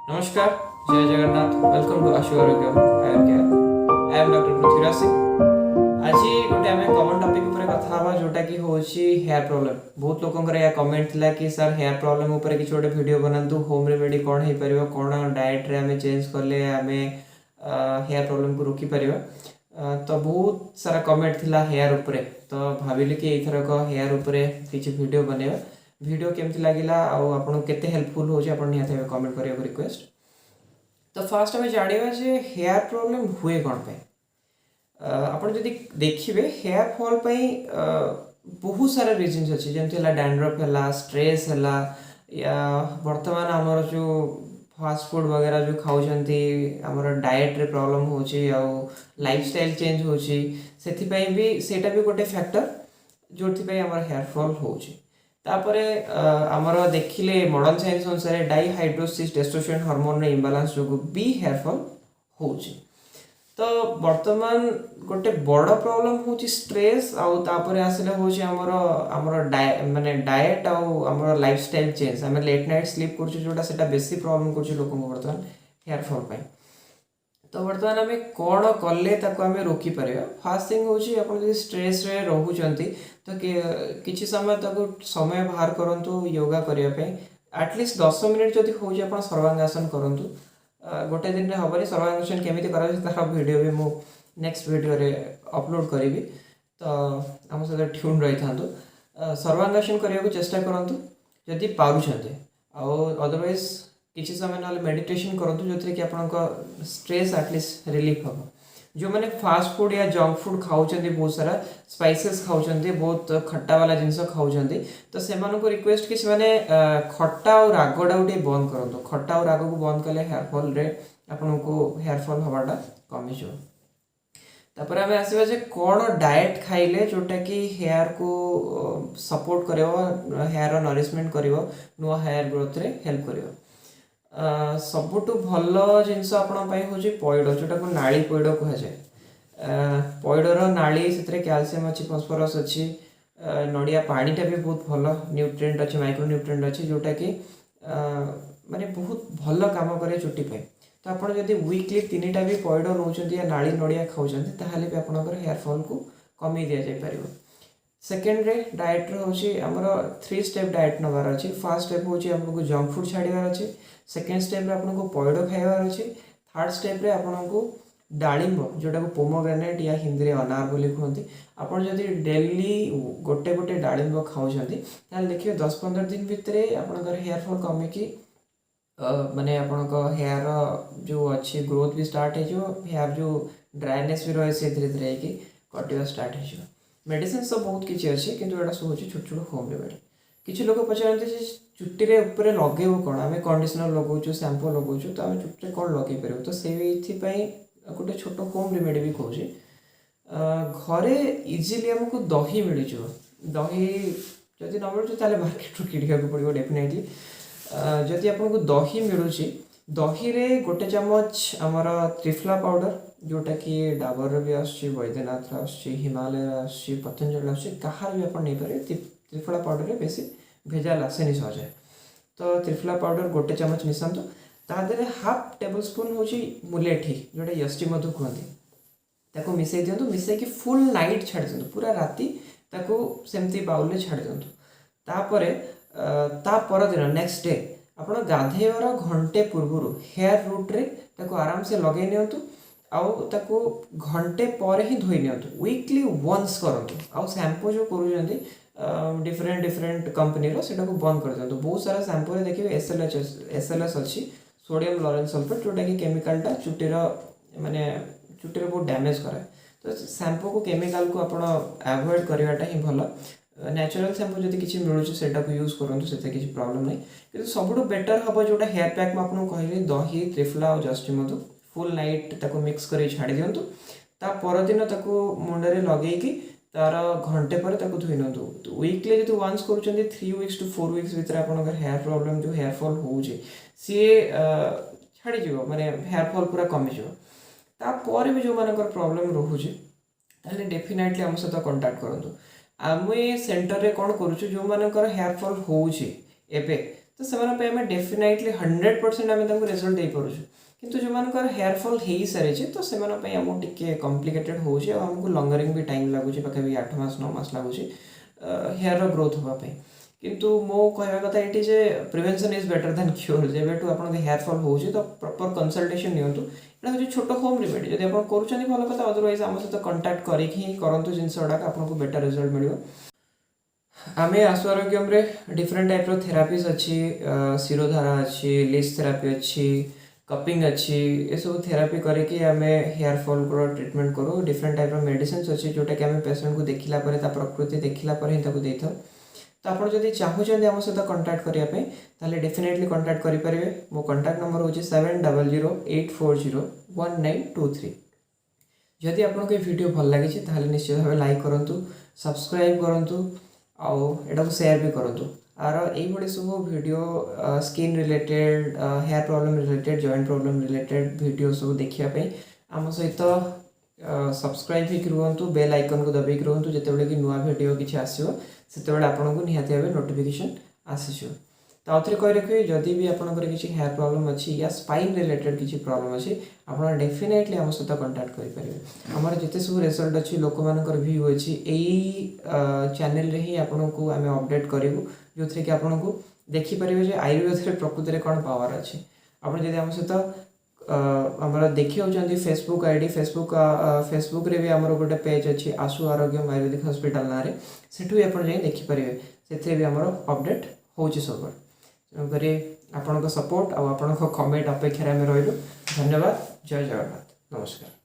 नमस्कार, जय Jagannath. Welcome to Ashu Arogya hair care. I am doctor Prithviraj Singh. आज गोटे आम कमन टॉपिक ऊपर कथा हवा जोटा कि होची हेयर प्रॉब्लम। बहुत लोकंकर या कमेंट थिला कि सर हेयर प्रॉब्लम ऊपर किसी गोटे वीडियो बनातु, होम रेमेडी कौन हो पार, कौन डाएट रे आमे चेंज कले आमे हेयर प्रॉब्लम को रोकी परिबा। तो बहुत सारा कमेंट थिला हेयर ऊपर, तो भाविली कि एथरक हेयर ऊपर किसी वीडियो बनेबा। वीडियो केमती लगिला आउ आपन केते हेल्पफुल हो आपण निहाते कमेंट करिया रिक्वेस्ट। तो फास्ट आम जाना जे हेयर प्रॉब्लम हुए कौन पे। आपन जदि देखिए हेयर फॉल बहुत सारा रीजन अच्छी जमी है डैंड्रफ है, स्ट्रेस है, या वर्तमान आमर जो फास्ट फूड वगैरह जो खाऊँगी आमर डाएट रे प्रॉब्लम हो लाइफस्टाइल चेंज होती भी सेटा भी गोटे फैक्टर जो आमर हेयर फॉल होची। तापर आमर देखिले मॉडर्न साइंस अनुसार डाइहाइड्रोसिस टेस्टोस्टेरोन हार्मोन इम्बालांस जो भी हेयर फॉल होची। तो वर्तमान गोटे बड़ प्रॉब्लम होची स्ट्रेस आउ तापर आसले होची आमर आमर माने डाएट आउ आमर लाइफस्टाइल चेंज। आम लेट नाइट स्लीप करछु जोटा सेटा बेसी प्रॉब्लम करछु लोक वर्तमान हेयर फॉल पाई। तो वर्तमान आम कौन कले आम रोकी पार। फास्ट थिंग हूँ आप स्ट्रेस रे रोचंती तो किसी समय समय बाहर करूँ योगा करने एटलिस्ट 10 मिनिट जब हो सर्वांगासन करूँ। गोटे दिन में हेनी सर्वांगासन केमी तार वीडियो भी मुझे नेक्स्ट वीडियो रे अपलोड करी। तो आम सहित ट्यून रही था। सर्वांगासन करने को चेष्टा करूँ जदि पारुछंते। अदरवाइज किसी समय ना मेडिटेशन करूँ जो कि आप स्ट्रेस एटलिस्ट रिलीफ हम। जो मैंने फास्ट फूड या जंक फूड खाऊँ बहुत सारा स्पाइसेस खाऊँ बहुत खट्टा वाला जिनस खाऊँ तो से रिक्वेस्ट कि खट्टा और रागटा गोटे बंद करूँ। खट्टा और राग को बंद कले हेयर फॉल रे आपन को हेयर फॉल हवाटा कमी जाए। तापर आम आसवा जे कौन डाएट खाइले जोटा कि हेयर को सपोर्ट कर हेयर नरिशमेंट कर नुआ हेयर ग्रोथ रे हेल्प कर। सबुठ भल जिनस आपण हूँ पैड जोटा को नाड़ी पैड कहुए। पैडर नाड़ी से कैल्शियम अच्छी, फस्फरस अच्छी, नड़िया पानीटा भी बहुत भल न्यूट्रिएंट अच्छे, माइक्रो न्यूट्रिएंट अच्छी जोटा कि माने बहुत भल काम करे चुट्टी पे। तो आप जब वीकली 3टा भी पैड नौ या नाड़ी नड़िया खाऊँ ताहले भी आप हेयर फॉल को कमी दि जापर। सेकेंड रे डाएट रे होची हमर 3 स्टेप डाएट नवार अच्छी। फर्स्ट स्टेप होची आपको जंक फूड छाड़ीबार अच्छी। सेकेंड स्टेप रे आपको पैड खाइबार अच्छी। थर्ड स्टेप रे आपको डालिंब जोटा को पोमोग्रेनेट या हिंदी रे अनार बोली कहते। आप जब डेली गोटे गोटे डालिंब खाऊँ देखिए 10-15 दिन भितर आप हेयर फॉल कमिकी माने आपन हेयर जो अच्छी ग्रोथ भी स्टार्ट हो, हेयर जो ड्राइनेस भी रहे से धीरे धीरे कटिवा स्टार्ट हो। मेडिसिन सब बहुत किसी अच्छे कि सब हूँ छोट छोट होम रेमेडी। किसी लोग पचारते चुट्टी ऊपर लगे कौन, आम कंडीशनर लगाऊँ, शैम्पू लगाऊँ तो आम चुट्टी कौन लगे पार। तो से गोटे छोट होम रेमेडी भी कहूँ घरे इजिली आमको दही मिल जाए। दही जदि न मिलूँ तो मार्केट रू किणा पड़ो डेफिनेटली। जदि आपको दही मिलूँ दही रे गोटे चामच आमर त्रिफला पाउडर जोटा कि डाबर भी आसुच्छी, वैद्यनाथ आसुच्छी, हिमालय आसुच्छी, पतंजलि आसुच्छी, कहार भी आप नहीं पारे। त्रिफला पाउडर रे बेसी भेजाल आसेनी सहजे। तो त्रिफला पाउडर गोटे चामच मिसातु। तादे हाफ टेबल स्पून हूँ मुलेठी जोटा यष्टि मधु कहते ताको मिसई दिंतु। मिसई कि फुल नाइट छाड़ी दिंतु, पूरा राति ताको सेमती बाउल छाड़ी दिंतु। तापरे ता परदिन नेक्स्ट डे आप गाधेवार घंटे पूर्व हेयर रूट रे ताको आराम से लगे नियंतु आउ ताको घंटे पर ही धोई नियंतु। वीकली वंस करंतु आउ शैम्पू जो करूछंती डिफरेंट डिफरेंट कंपनी रो सेटा को बंद कर दियंतु। बहुत सारा शैम्पू रे देखिए एसएलएस अच्छी, सोडियम लॉरेंस सल्फेट जोटा कि केमिकलटा चुट्टीर माने चुट्टीर बहुत डैमेज करे। तो शैम्पू को केमिकल को आप अवॉइड करवाटा ही भल। नेचुरल शैम्पू जब किसी मिलूँ से यूज करूँ से किसी प्रॉब्लम नहीं। कि सब बेटर हम जोटा हेयर पैक में आपको कहली दही, त्रिफला और जष्टि मधु फुल नाइट ताको मिक्स कर छाड़ी दिंतु। ता परदिन ताको मुंडे लगे तार घंटे पर ताको धोई नियंतु। तो वीकली जो वंस कर 3 वीक्स टू 4 वीक्स भीतर आप हेयर प्रॉब्लम जो हेयर फॉल हो सी छाड़ी माने हेयर फॉल पूरा कमिज। तापर भी जो मानकर प्रॉब्लम रोचे ताहले डेफिनेटली आम सहित कंटाक्ट करूँ। आम सेंटर रे कौन करुँ जो मानकर हेयर फॉल होउछि एबे तो से आम डेफिनेटली 100% आम रिजल्ट दे पार्छु किंतु जो मान हेयर फॉल हो सारी तो से आमको टिके कॉम्प्लिकेटेड होमको लंगरिंग भी टाइम लगुच पाखे 8 मास 9 मास लगुच हेयर ग्रोथ होगापी किंतु मो कहवा कथा ये जे prevention is better than cure जब आप हेयर फॉल हो तो प्रॉपर कंसल्टेशन नियंतु यहाँ हूँ छोट होम रेमेडी जब आप करुँच भल कथा अदरवाइज आम सहित कंटाक्ट करके करूँ जिनस गुड़ाक आपको बेटर रिजल्ट मिल आम आशु आरोग्यम डिफरेंट टाइप थेरापीज अच्छी शिरोधारा अच्छी लिस थेरापी अच्छी कपिंग अच्छी ये सब थेरापी करके आम हेयर फॉल को ट्रीटमेंट करूँ डिफरेंट टाइप मेडिसिन अच्छी जोटा कि आम पेशेंट को देखला प्रकृति देखला दे था तो आप जब चाहूँ आम सहित कंटाक्ट करने ताले डेफिनेटली कंटाक्ट करेंगे मो कंटाक्ट नंबर हूँ 7008401923 जदि आपको ये वीडियो भल लगी निश्चित भाव लाइक करूँ सब्सक्राइब करूँ आटा को शेयर भी करूँ आर ये सब video skin related hair problem related joint problem related video सब देखापी आम सहित सब्सक्राइब ही रुहतु बेल आइकन को दबाई रुहतु जिते कि नुआ वीडियो किसी आसो से आपको निहाती भाव नोटिफिकेशन आसीज तो आउ थे कही रखिए जदि भी आपंकर किसी हेयर प्रॉब्लम अच्छी या स्पाइन रिलेटेड किसी प्रॉब्लम अच्छी आप डेफिनेटली आम सहित कंटाक्ट करेंगे आमर जिते सब रिजल्ट अच्छी लोक मानकर व्यू अच्छी यही चैनल रे ही आपको आम अपडेट करूँ जो थे कि आपको देखिपारे आयुर्वेद प्रकृति में कौन पावर अच्छी आप जब आम सहित आमर देखिए फेसबुक आईडी फेसबुक रे भी आमर गोटे पेज अच्छी आशु आरोग्यम आयुर्वेदिक हॉस्पिटल ना सेठू भी आप देखिपारे से भी आमर अपडेट हो सब तेणुक आपण सपोर्ट और आपण कमेंट अपेक्षा रही धन्यवाद जय जगन्नाथ नमस्कार।